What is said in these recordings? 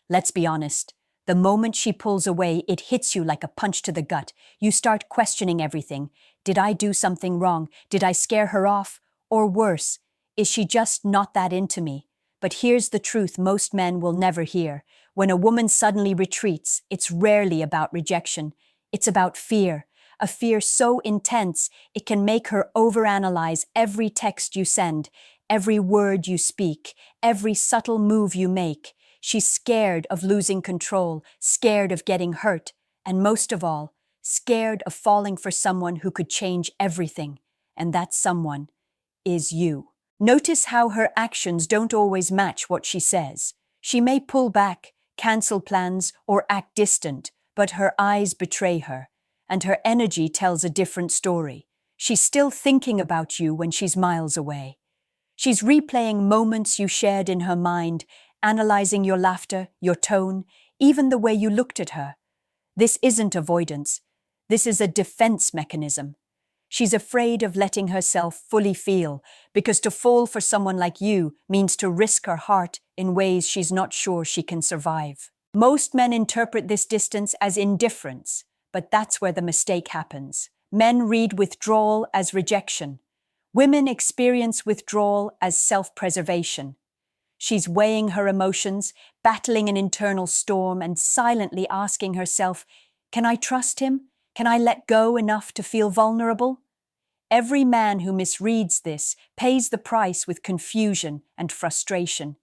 Let's be honest. The moment she pulls away, it hits you like a punch to the gut. You start questioning everything. Did I do something wrong? Did I scare her off? Or worse, is she just not that into me? But here's the truth most men will never hear. When a woman suddenly retreats, it's rarely about rejection. It's about fear. A fear so intense, it can make her overanalyze every text you send, every word you speak, every subtle move you make. She's scared of losing control, scared of getting hurt, and most of all, scared of falling for someone who could change everything. And that someone is you. Notice how her actions don't always match what she says. She may pull back, cancel plans, or act distant, but her eyes betray her, and her energy tells a different story. She's still thinking about you when she's miles away. She's replaying moments you shared in her mind, analyzing your laughter, your tone, even the way you looked at her. This isn't avoidance. This is a defense mechanism. She's afraid of letting herself fully feel, because to fall for someone like you means to risk her heart in ways she's not sure she can survive. Most men interpret this distance as indifference, but that's where the mistake happens. Men read withdrawal as rejection. Women experience withdrawal as self-preservation. She's weighing her emotions, battling an internal storm, and silently asking herself, can I trust him? Can I let go enough to feel vulnerable? Every man who misreads this pays the price with confusion and frustration.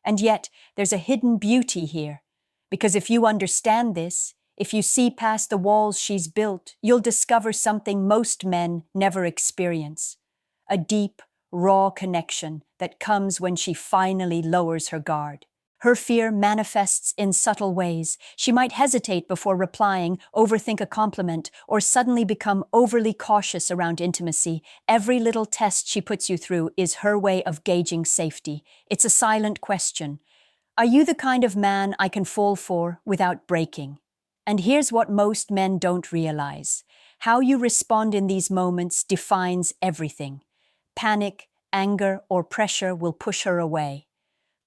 And yet, there's a hidden beauty here. Because if you understand this, if you see past the walls she's built, you'll discover something most men never experience. A deep, raw connection that comes when she finally lowers her guard. Her fear manifests in subtle ways. She might hesitate before replying, overthink a compliment, or suddenly become overly cautious around intimacy. Every little test she puts you through is her way of gauging safety. It's a silent question. Are you the kind of man I can fall for without breaking? And here's what most men don't realize. How you respond in these moments defines everything. Panic, anger, or pressure will push her away.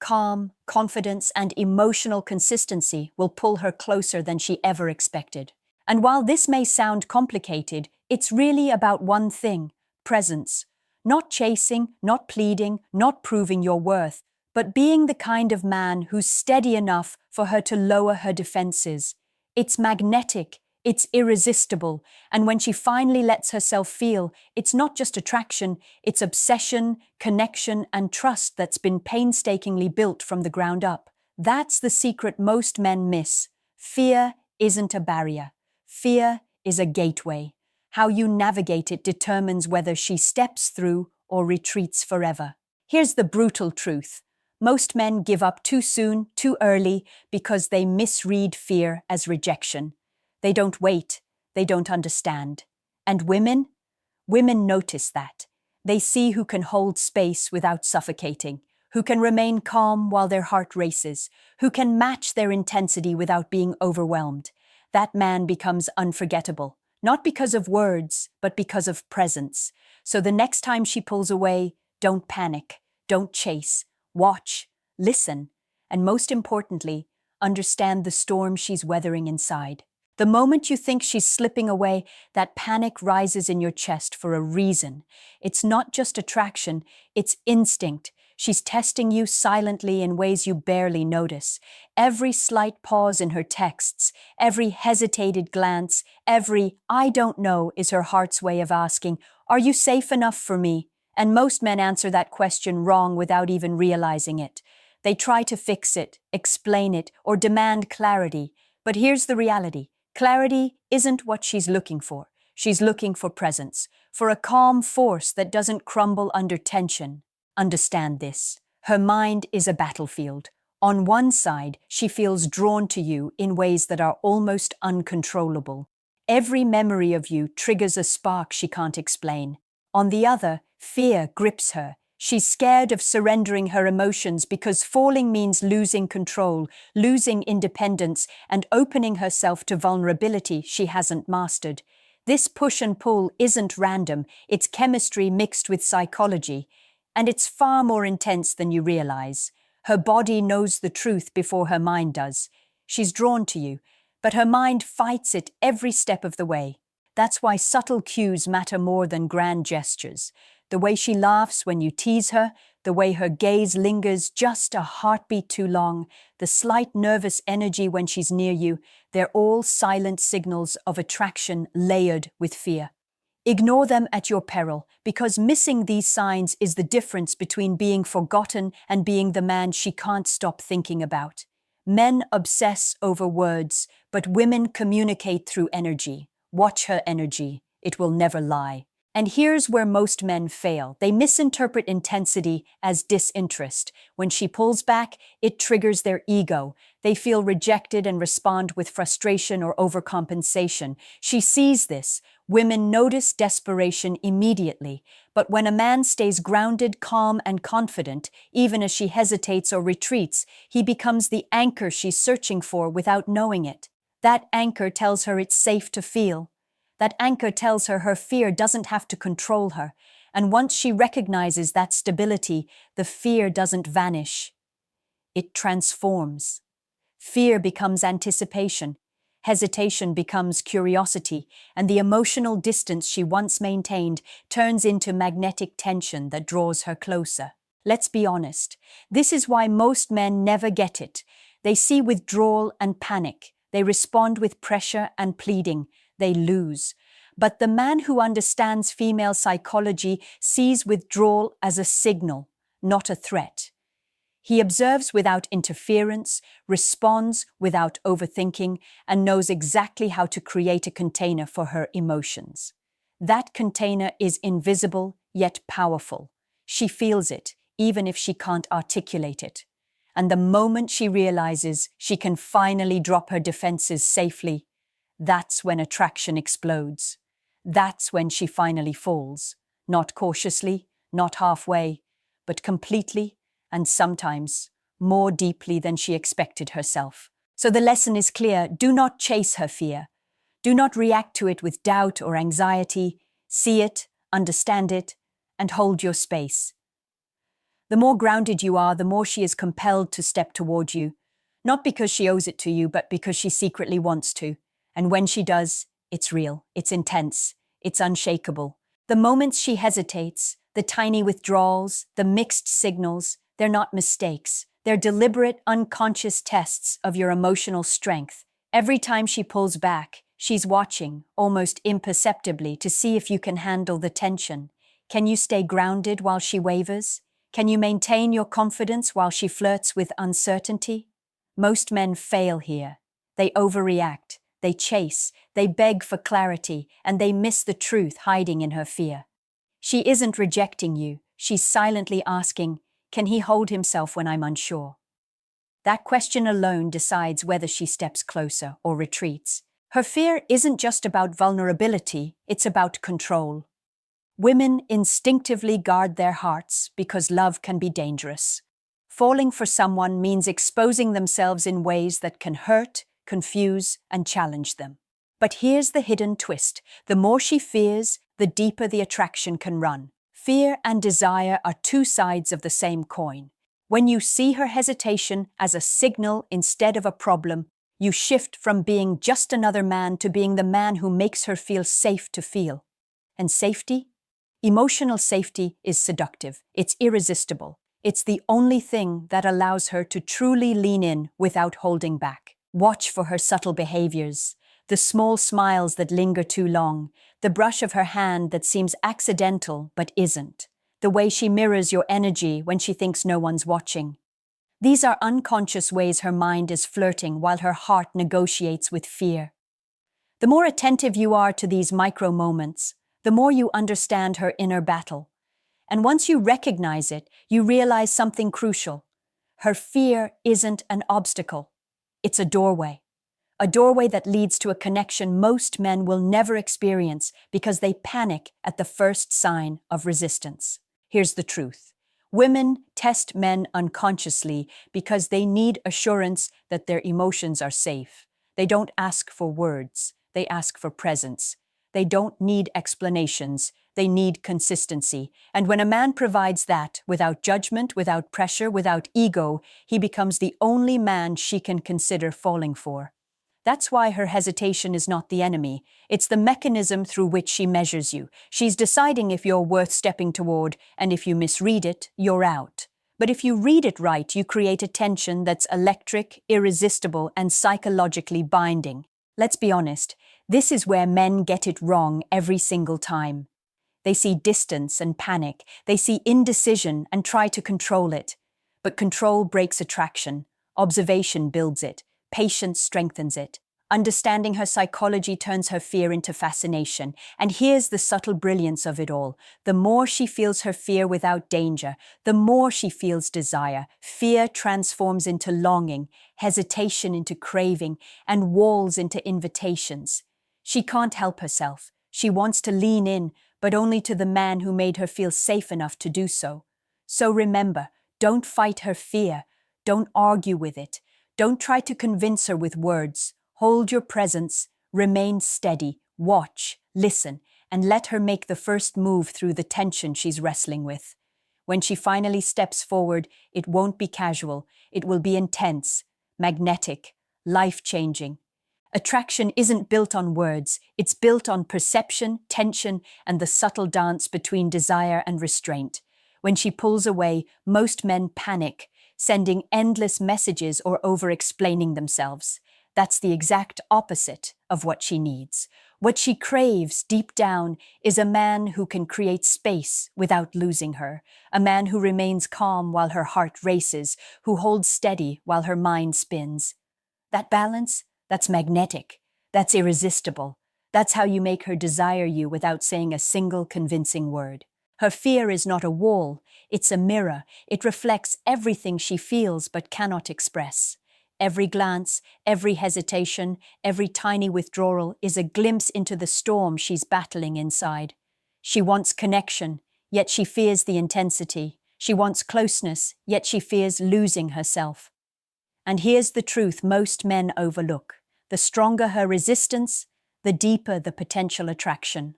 Calm, confidence, and emotional consistency will pull her closer than she ever expected. And while this may sound complicated, it's really about one thing: presence. Not chasing, not pleading, not proving your worth, but being the kind of man who's steady enough for her to lower her defenses. It's magnetic, it's irresistible, and when she finally lets herself feel, it's not just attraction, it's obsession, connection, and trust that's been painstakingly built from the ground up. That's the secret most men miss. Fear isn't a barrier. Fear is a gateway. How you navigate it determines whether she steps through or retreats forever. Here's the brutal truth. Most men give up too soon, too early, because they misread fear as rejection. They don't wait. They don't understand. And women? Women notice that. They see who can hold space without suffocating, who can remain calm while their heart races, who can match their intensity without being overwhelmed. That man becomes unforgettable, not because of words, but because of presence. So the next time she pulls away, don't panic, don't chase, watch, listen, and most importantly, understand the storm she's weathering inside. The moment you think she's slipping away, that panic rises in your chest for a reason. It's not just attraction, it's instinct. She's testing you silently in ways you barely notice. Every slight pause in her texts, every hesitated glance, every "I don't know" is her heart's way of asking, "Are you safe enough for me?" And most men answer that question wrong without even realizing it. They try to fix it, explain it, or demand clarity. But here's the reality. Clarity isn't what she's looking for. She's looking for presence, for a calm force that doesn't crumble under tension. Understand this. Her mind is a battlefield. On one side, she feels drawn to you in ways that are almost uncontrollable. Every memory of you triggers a spark she can't explain. On the other, fear grips her. She's scared of surrendering her emotions because falling means losing control, losing independence, and opening herself to vulnerability she hasn't mastered. This push and pull isn't random, it's chemistry mixed with psychology, and it's far more intense than you realize. Her body knows the truth before her mind does. She's drawn to you, but her mind fights it every step of the way. That's why subtle cues matter more than grand gestures. The way she laughs when you tease her, the way her gaze lingers just a heartbeat too long, the slight nervous energy when she's near you, they're all silent signals of attraction layered with fear. Ignore them at your peril, because missing these signs is the difference between being forgotten and being the man she can't stop thinking about. Men obsess over words, but women communicate through energy. Watch her energy. It will never lie. And here's where most men fail. They misinterpret intensity as disinterest. When she pulls back, it triggers their ego. They feel rejected and respond with frustration or overcompensation. She sees this. Women notice desperation immediately. But when a man stays grounded, calm, and confident, even as she hesitates or retreats, he becomes the anchor she's searching for without knowing it. That anchor tells her it's safe to feel. That anchor tells her her fear doesn't have to control her, and once she recognizes that stability, the fear doesn't vanish. It transforms. Fear becomes anticipation, hesitation becomes curiosity, and the emotional distance she once maintained turns into magnetic tension that draws her closer. Let's be honest, this is why most men never get it. They see withdrawal and panic. They respond with pressure and pleading. They lose. But the man who understands female psychology sees withdrawal as a signal, not a threat. He observes without interference, responds without overthinking, and knows exactly how to create a container for her emotions. That container is invisible yet powerful. She feels it, even if she can't articulate it. And the moment she realizes she can finally drop her defenses safely, that's when attraction explodes. That's when she finally falls. Not cautiously, not halfway, but completely, and sometimes more deeply than she expected herself. So the lesson is clear. Do not chase her fear. Do not react to it with doubt or anxiety. See it, understand it, and hold your space. The more grounded you are, the more she is compelled to step toward you, not because she owes it to you, but because she secretly wants to. And when she does, it's real, it's intense, it's unshakable. The moments she hesitates, the tiny withdrawals, the mixed signals, they're not mistakes. They're deliberate, unconscious tests of your emotional strength. Every time she pulls back, she's watching, almost imperceptibly, to see if you can handle the tension. Can you stay grounded while she wavers? Can you maintain your confidence while she flirts with uncertainty? Most men fail here. They overreact. They chase, they beg for clarity, and they miss the truth hiding in her fear. She isn't rejecting you, she's silently asking, can he hold himself when I'm unsure? That question alone decides whether she steps closer or retreats. Her fear isn't just about vulnerability, it's about control. Women instinctively guard their hearts because love can be dangerous. Falling for someone means exposing themselves in ways that can hurt, confuse, and challenge them. But here's the hidden twist. The more she fears, the deeper the attraction can run. Fear and desire are two sides of the same coin. When you see her hesitation as a signal instead of a problem, you shift from being just another man to being the man who makes her feel safe to feel. And safety? Emotional safety is seductive. It's irresistible. It's the only thing that allows her to truly lean in without holding back. Watch for her subtle behaviors, the small smiles that linger too long, the brush of her hand that seems accidental but isn't, the way she mirrors your energy when she thinks no one's watching. These are unconscious ways her mind is flirting while her heart negotiates with fear. The more attentive you are to these micro moments, the more you understand her inner battle. And once you recognize it, you realize something crucial. Her fear isn't an obstacle. It's a doorway that leads to a connection most men will never experience because they panic at the first sign of resistance. Here's the truth. Women test men unconsciously because they need assurance that their emotions are safe. They don't ask for words, they ask for presence. They don't need explanations. They need consistency. And when a man provides that, without judgment, without pressure, without ego, he becomes the only man she can consider falling for. That's why her hesitation is not the enemy. It's the mechanism through which she measures you. She's deciding if you're worth stepping toward, and if you misread it, you're out. But if you read it right, you create a tension that's electric, irresistible, and psychologically binding. Let's be honest, this is where men get it wrong every single time. They see distance and panic. They see indecision and try to control it. But control breaks attraction. Observation builds it. Patience strengthens it. Understanding her psychology turns her fear into fascination. And here's the subtle brilliance of it all. The more she feels her fear without danger, the more she feels desire. Fear transforms into longing, hesitation into craving, and walls into invitations. She can't help herself. She wants to lean in, but only to the man who made her feel safe enough to do so. So remember, don't fight her fear. Don't argue with it. Don't try to convince her with words. Hold your presence, remain steady, watch, listen, and let her make the first move through the tension she's wrestling with. When she finally steps forward, it won't be casual. It will be intense, magnetic, life-changing. Attraction isn't built on words. It's built on perception, tension, and the subtle dance between desire and restraint. When she pulls away, most men panic, sending endless messages or over-explaining themselves. That's the exact opposite of what she needs. What she craves deep down is a man who can create space without losing her, a man who remains calm while her heart races, who holds steady while her mind spins. That balance, that's magnetic, that's irresistible. That's how you make her desire you without saying a single convincing word. Her fear is not a wall, it's a mirror. It reflects everything she feels but cannot express. Every glance, every hesitation, every tiny withdrawal is a glimpse into the storm she's battling inside. She wants connection, yet she fears the intensity. She wants closeness, yet she fears losing herself. And here's the truth most men overlook. The stronger her resistance, the deeper the potential attraction.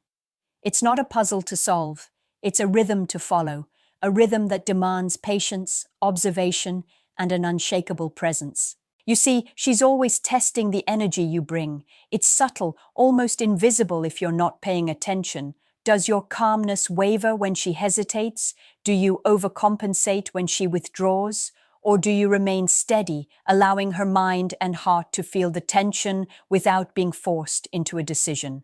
It's not a puzzle to solve. It's a rhythm to follow, a rhythm that demands patience, observation, and an unshakable presence. You see, she's always testing the energy you bring. It's subtle, almost invisible if you're not paying attention. Does your calmness waver when she hesitates? Do you overcompensate when she withdraws? Or do you remain steady, allowing her mind and heart to feel the tension without being forced into a decision?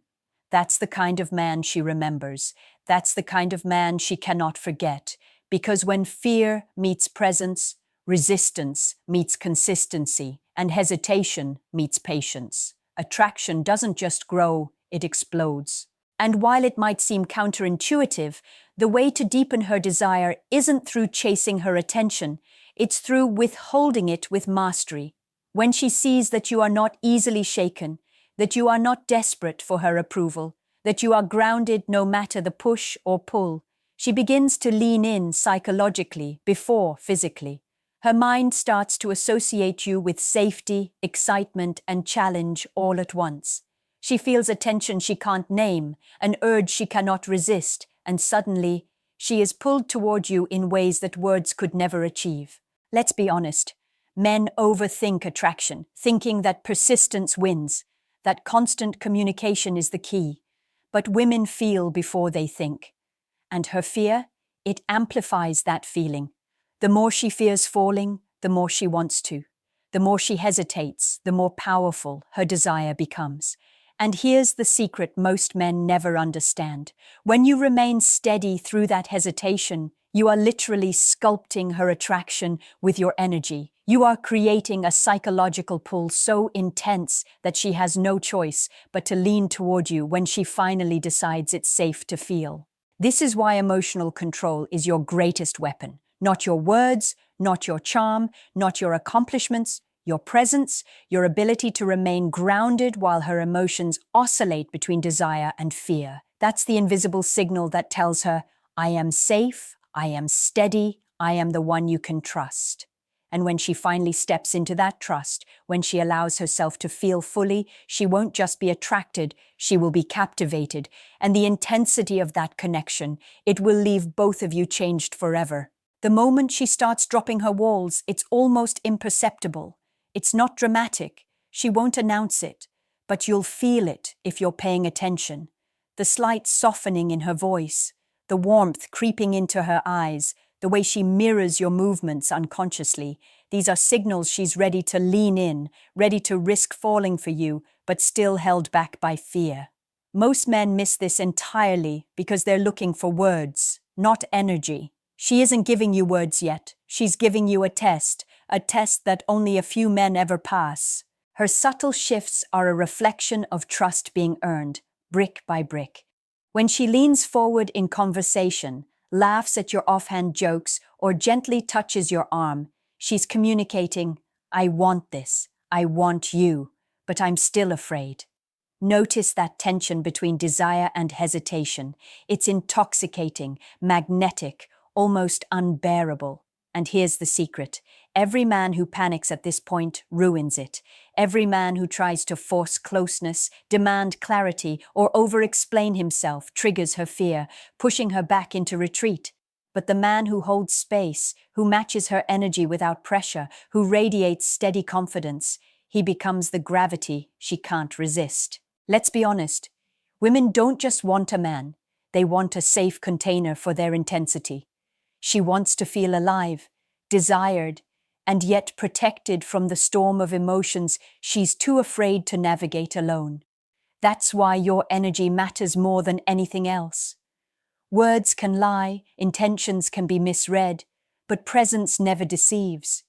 That's the kind of man she remembers. That's the kind of man she cannot forget. Because when fear meets presence, resistance meets consistency, and hesitation meets patience, attraction doesn't just grow, it explodes. And while it might seem counterintuitive, the way to deepen her desire isn't through chasing her attention, it's through withholding it with mastery. When she sees that you are not easily shaken, that you are not desperate for her approval, that you are grounded no matter the push or pull, she begins to lean in psychologically before physically. Her mind starts to associate you with safety, excitement, and challenge all at once. She feels a tension she can't name, an urge she cannot resist, and suddenly, she is pulled toward you in ways that words could never achieve. Let's be honest. Men overthink attraction, thinking that persistence wins, that constant communication is the key. But women feel before they think. And her fear, it amplifies that feeling. The more she fears falling, the more she wants to. The more she hesitates, the more powerful her desire becomes. And here's the secret most men never understand. When you remain steady through that hesitation, you are literally sculpting her attraction with your energy. You are creating a psychological pull so intense that she has no choice but to lean toward you when she finally decides it's safe to feel. This is why emotional control is your greatest weapon. Not your words, not your charm, not your accomplishments, your presence, your ability to remain grounded while her emotions oscillate between desire and fear. That's the invisible signal that tells her, I am safe, I am steady, I am the one you can trust. And when she finally steps into that trust, when she allows herself to feel fully, she won't just be attracted, she will be captivated. And the intensity of that connection, it will leave both of you changed forever. The moment she starts dropping her walls, it's almost imperceptible. It's not dramatic. She won't announce it, but you'll feel it if you're paying attention. The slight softening in her voice, the warmth creeping into her eyes, the way she mirrors your movements unconsciously, these are signals she's ready to lean in, ready to risk falling for you, but still held back by fear. Most men miss this entirely because they're looking for words, not energy. She isn't giving you words yet. She's giving you a test that only a few men ever pass. Her subtle shifts are a reflection of trust being earned, brick by brick. When she leans forward in conversation, laughs at your offhand jokes, or gently touches your arm, she's communicating, I want this, I want you, but I'm still afraid. Notice that tension between desire and hesitation. It's intoxicating, magnetic, almost unbearable. And here's the secret. Every man who panics at this point ruins it. Every man who tries to force closeness, demand clarity, or over-explain himself triggers her fear, pushing her back into retreat. But the man who holds space, who matches her energy without pressure, who radiates steady confidence, he becomes the gravity she can't resist. Let's be honest. Women don't just want a man. They want a safe container for their intensity. She wants to feel alive, desired, and yet protected from the storm of emotions she's too afraid to navigate alone. That's why your energy matters more than anything else. Words can lie, intentions can be misread, but presence never deceives.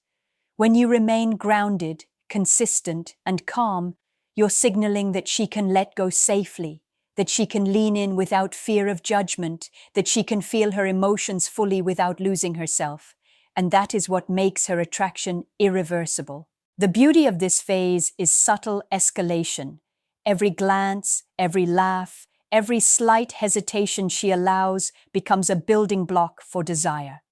When you remain grounded, consistent, and calm, you're signaling that she can let go safely, that she can lean in without fear of judgment, that she can feel her emotions fully without losing herself. And that is what makes her attraction irreversible. The beauty of this phase is subtle escalation. Every glance, every laugh, every slight hesitation she allows becomes a building block for desire.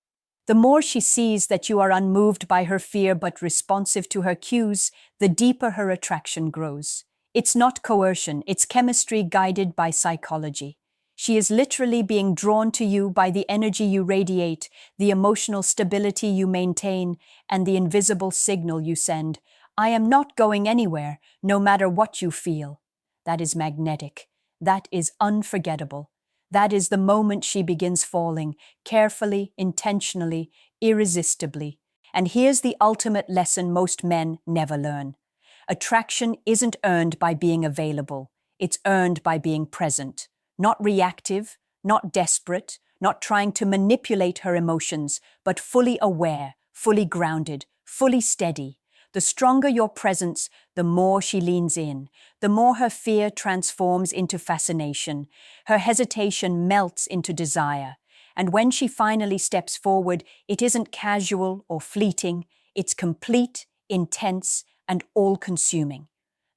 The more she sees that you are unmoved by her fear but responsive to her cues, the deeper her attraction grows. It's not coercion, it's chemistry guided by psychology. She is literally being drawn to you by the energy you radiate, the emotional stability you maintain, and the invisible signal you send. I am not going anywhere, no matter what you feel. That is magnetic. That is unforgettable. That is the moment she begins falling, carefully, intentionally, irresistibly. And here's the ultimate lesson most men never learn. Attraction isn't earned by being available. It's earned by being present. Not reactive, not desperate, not trying to manipulate her emotions, but fully aware, fully grounded, fully steady. The stronger your presence, the more she leans in, the more her fear transforms into fascination, her hesitation melts into desire. And when she finally steps forward, it isn't casual or fleeting, it's complete, intense, and all-consuming.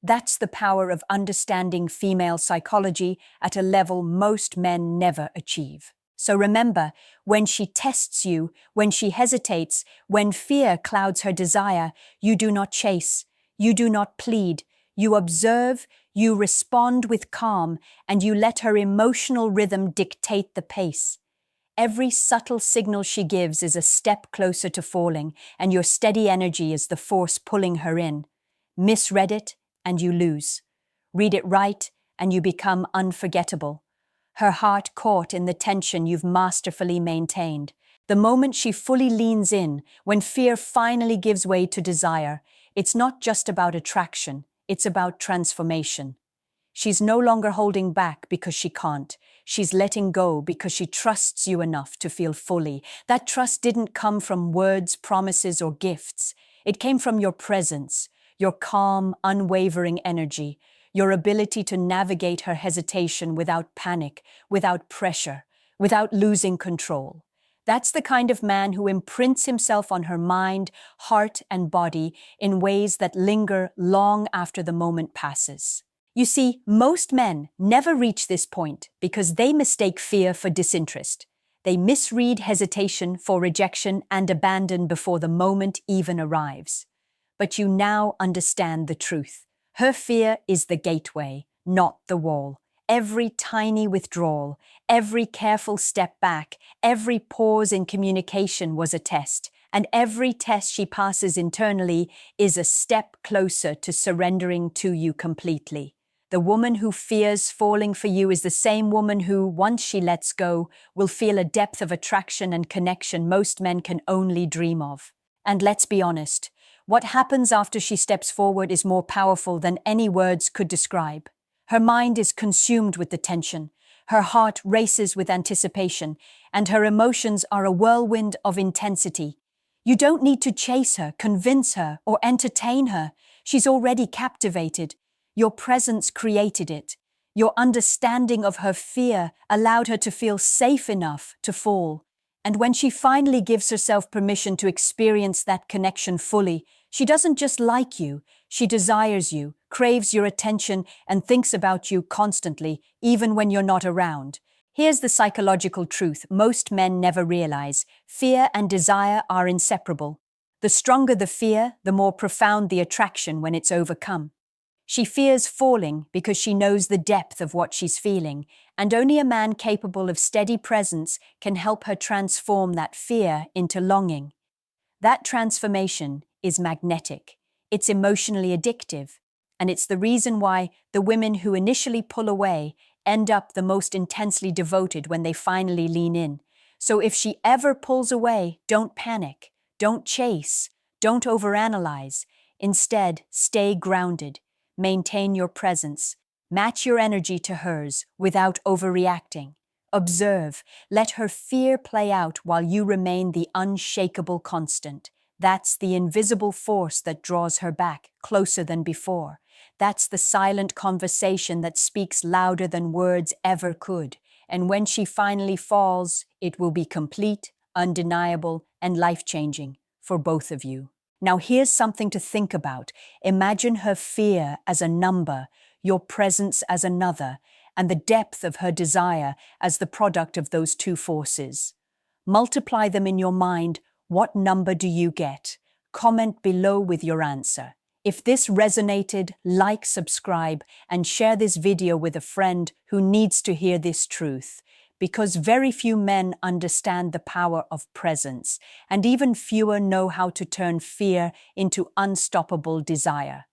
That's the power of understanding female psychology at a level most men never achieve. So remember, when she tests you, when she hesitates, when fear clouds her desire, you do not chase, you do not plead, you observe, you respond with calm, and you let her emotional rhythm dictate the pace. Every subtle signal she gives is a step closer to falling, and your steady energy is the force pulling her in. Misread it, and you lose. Read it right, and you become unforgettable. Her heart caught in the tension you've masterfully maintained. The moment she fully leans in, when fear finally gives way to desire, it's not just about attraction, it's about transformation. She's no longer holding back because she can't. She's letting go because she trusts you enough to feel fully. That trust didn't come from words, promises, or gifts. It came from your presence, your calm, unwavering energy, your ability to navigate her hesitation without panic, without pressure, without losing control. That's the kind of man who imprints himself on her mind, heart, and body in ways that linger long after the moment passes. You see, most men never reach this point because they mistake fear for disinterest. They misread hesitation for rejection and abandon before the moment even arrives. But you now understand the truth. Her fear is the gateway, not the wall. Every tiny withdrawal, every careful step back, every pause in communication was a test, and every test she passes internally is a step closer to surrendering to you completely. The woman who fears falling for you is the same woman who, once she lets go, will feel a depth of attraction and connection most men can only dream of. And let's be honest, what happens after she steps forward is more powerful than any words could describe. Her mind is consumed with the tension, her heart races with anticipation, and her emotions are a whirlwind of intensity. You don't need to chase her, convince her, or entertain her. She's already captivated. Your presence created it. Your understanding of her fear allowed her to feel safe enough to fall. And when she finally gives herself permission to experience that connection fully, she doesn't just like you, she desires you, craves your attention, and thinks about you constantly, even when you're not around. Here's the psychological truth most men never realize. Fear and desire are inseparable. The stronger the fear, the more profound the attraction when it's overcome. She fears falling because she knows the depth of what she's feeling, and only a man capable of steady presence can help her transform that fear into longing. That transformation is magnetic. It's emotionally addictive, and it's the reason why the women who initially pull away end up the most intensely devoted when they finally lean in. So if she ever pulls away, don't panic, don't chase, don't overanalyze. Instead, stay grounded. Maintain your presence. Match your energy to hers without overreacting. Observe. Let her fear play out while you remain the unshakable constant. That's the invisible force that draws her back, closer than before. That's the silent conversation that speaks louder than words ever could. And when she finally falls, it will be complete, undeniable, and life-changing for both of you. Now here's something to think about. Imagine her fear as a number, your presence as another, and the depth of her desire as the product of those two forces. Multiply them in your mind. What number do you get? Comment below with your answer. If this resonated, like, subscribe, and share this video with a friend who needs to hear this truth. Because very few men understand the power of presence, and even fewer know how to turn fear into unstoppable desire.